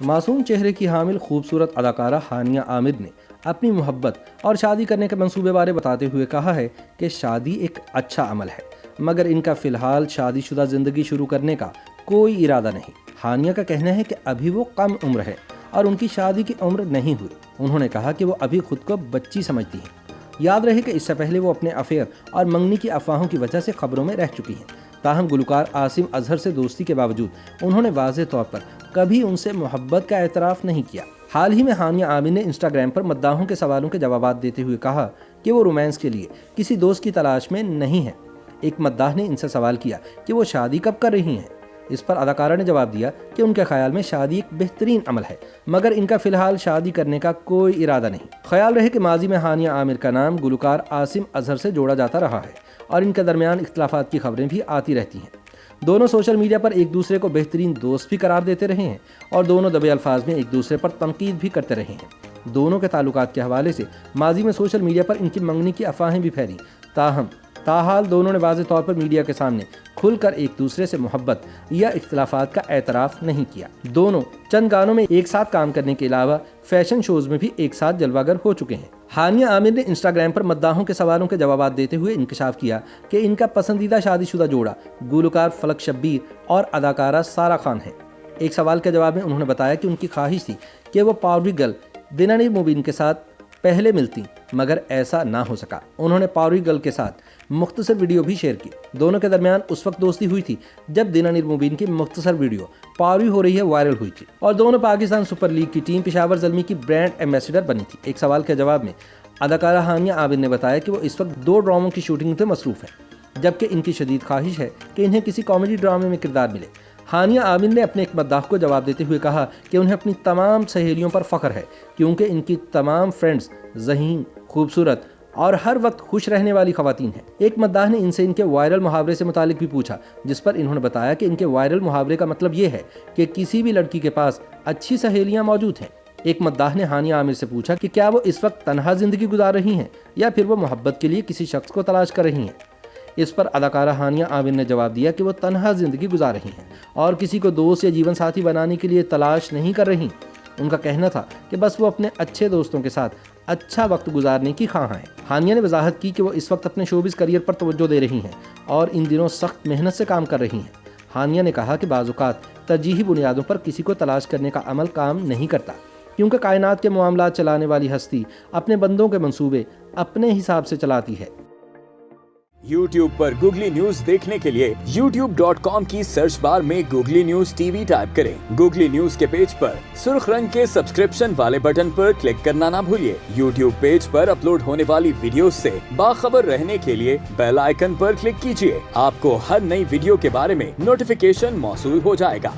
मासूम चेहरे की हामिल खूबसूरत अदाकारा हानिया आमिर ने अपनी मोहब्बत और शादी करने के मंसूबे बारे बताते हुए कहा है कि शादी एक अच्छा अमल है, मगर इनका फिलहाल शादीशुदा जिंदगी शुरू करने का कोई इरादा नहीं। हानिया का कहना है कि अभी वो कम उम्र है और उनकी शादी की उम्र नहीं हुई। उन्होंने कहा कि वो अभी खुद को बच्ची समझती हैं। याद रहे कि इससे पहले वो अपने अफेयर और मंगनी की अफवाहों की वजह से खबरों में रह चुकी हैं। ताहम गुलकार आसिम अजहर से दोस्ती के बावजूद उन्होंने वाज़ेह तौर पर कभी उनसे मोहब्बत का एतराफ़ नहीं किया। हाल ही में हानिया आमिर ने इंस्टाग्राम पर मद्दाहों के सवालों के जवाब देते हुए कहा कि वो रोमांस के लिए किसी दोस्त की तलाश में नहीं है। एक मद्दाह ने इनसे सवाल किया कि वो शादी कब कर रही हैं। इस पर अदाकारा ने जवाब दिया कि उनके ख्याल में शादी एक बेहतरीन अमल है, मगर इनका फिलहाल शादी करने का कोई इरादा नहीं। ख्याल रहे कि माजी में हानिया आमिर का नाम गुलकार आसिम अजहर से जोड़ा जाता रहा है और इनके दरमियान इख्तिलाफात की खबरें भी आती रहती हैं। दोनों सोशल मीडिया पर एक दूसरे को बेहतरीन दोस्त भी करार देते रहे हैं और दोनों दबे अल्फाज में एक दूसरे पर तनकीद भी करते रहे हैं। दोनों के ताल्लुकात के हवाले से माजी में सोशल मीडिया पर इनकी मंगनी की अफवाहें भी फैली। ताहाल दोनों ने वाज़ेह तौर पर मीडिया के सामने खुलकर एक दूसरे से मोहब्बत या इख्तिलाफात का एतराफ़ नहीं किया। दोनों चंद गानों में एक साथ काम करने के अलावा फैशन शोज में भी एक साथ जलवागर हो चुके हैं। हानिया आमिर ने इंस्टाग्राम पर मद्दाहों के सवालों के जवाब देते हुए इंकशाफ किया कि इनका पसंदीदा शादीशुदा जोड़ा गुलकार फलक शब्बीर और अदाकारा सारा खान है। एक सवाल के जवाब में उन्होंने बताया कि उनकी ख्वाहिश थी कि वो पावरी गर्ल दिनानी मुबीन के साथ पहले मिलती, मगर ऐसा ना हो सका। उन्होंने पावरी गर्ल के साथ मुख्तसर वीडियो भी शेयर की। दोनों के दरमियान उस वक्त दोस्ती हुई थी जब दिनानी मुबीन की मुख्तसर वीडियो पावरी हो रही है वायरल हुई थी और दोनों पाकिस्तान सुपर लीग की टीम पेशावर ज़ल्मी की ब्रांड एम्बेसडर बनी थी। एक सवाल के जवाब में अदाकारा हानिया आमिर ने बताया कि वो इस वक्त 2 ड्रामों की शूटिंग में मसरूफ़ है, जबकि इनकी शदीद ख्वाहिश है कि इन्हें किसी कॉमेडी ड्रामे में किरदार मिले। हानिया आमिर ने अपने एक मद्दाह को जवाब देते हुए कहा कि उन्हें अपनी तमाम सहेलियों पर फ़ख्र है, क्योंकि इनकी तमाम फ्रेंड्स ज़हीन, खूबसूरत और हर वक्त खुश रहने वाली ख़वातीन हैं। एक मद्दाह ने इनसे इनके वायरल मुहावरे से मुतालिक भी पूछा, जिस पर इन्होंने बताया कि इनके वायरल मुहावरे का मतलब ये है कि किसी भी लड़की के पास अच्छी सहेलियाँ मौजूद हैं। एक मद्दाह ने हानिया आमिर से पूछा कि क्या वो इस वक्त तन्हा ज़िंदगी गुजार रही हैं या फिर वो मोहब्बत के लिए किसी शख्स को तलाश कर रही हैं। इस पर अदाकारा हानिया आमिर ने जवाब दिया कि वो तन्हा ज़िंदगी गुजार रही हैं और किसी को दोस्त या जीवन साथी बनाने के लिए तलाश नहीं कर रही। उनका कहना था कि बस वो अपने अच्छे दोस्तों के साथ अच्छा वक्त गुजारने की ख्वाह हैं। हानिया ने वजाहत की कि वो इस वक्त अपने शोबिज़ करियर पर तवज्जो दे रही हैं और इन दिनों सख्त मेहनत से काम कर रही हैं। हानिया ने कहा कि बाज़-औक़ात तरजीही बुनियादों पर किसी को तलाश करने का अमल काम नहीं करता, क्योंकि कायनात के मामलात चलाने वाली हस्ती अपने बंदों के मंसूबे अपने हिसाब से चलाती है। YouTube पर गूगली न्यूज देखने के लिए youtube.com की सर्च बार में गूगली न्यूज टीवी टाइप करें। गूगली न्यूज के पेज पर सुर्ख रंग के सब्सक्रिप्शन वाले बटन पर क्लिक करना ना भूलिए। YouTube पेज पर अपलोड होने वाली वीडियोस से बाखबर रहने के लिए बेल आइकन पर क्लिक कीजिए। आपको हर नई वीडियो के बारे में नोटिफिकेशन मौसूल हो जाएगा।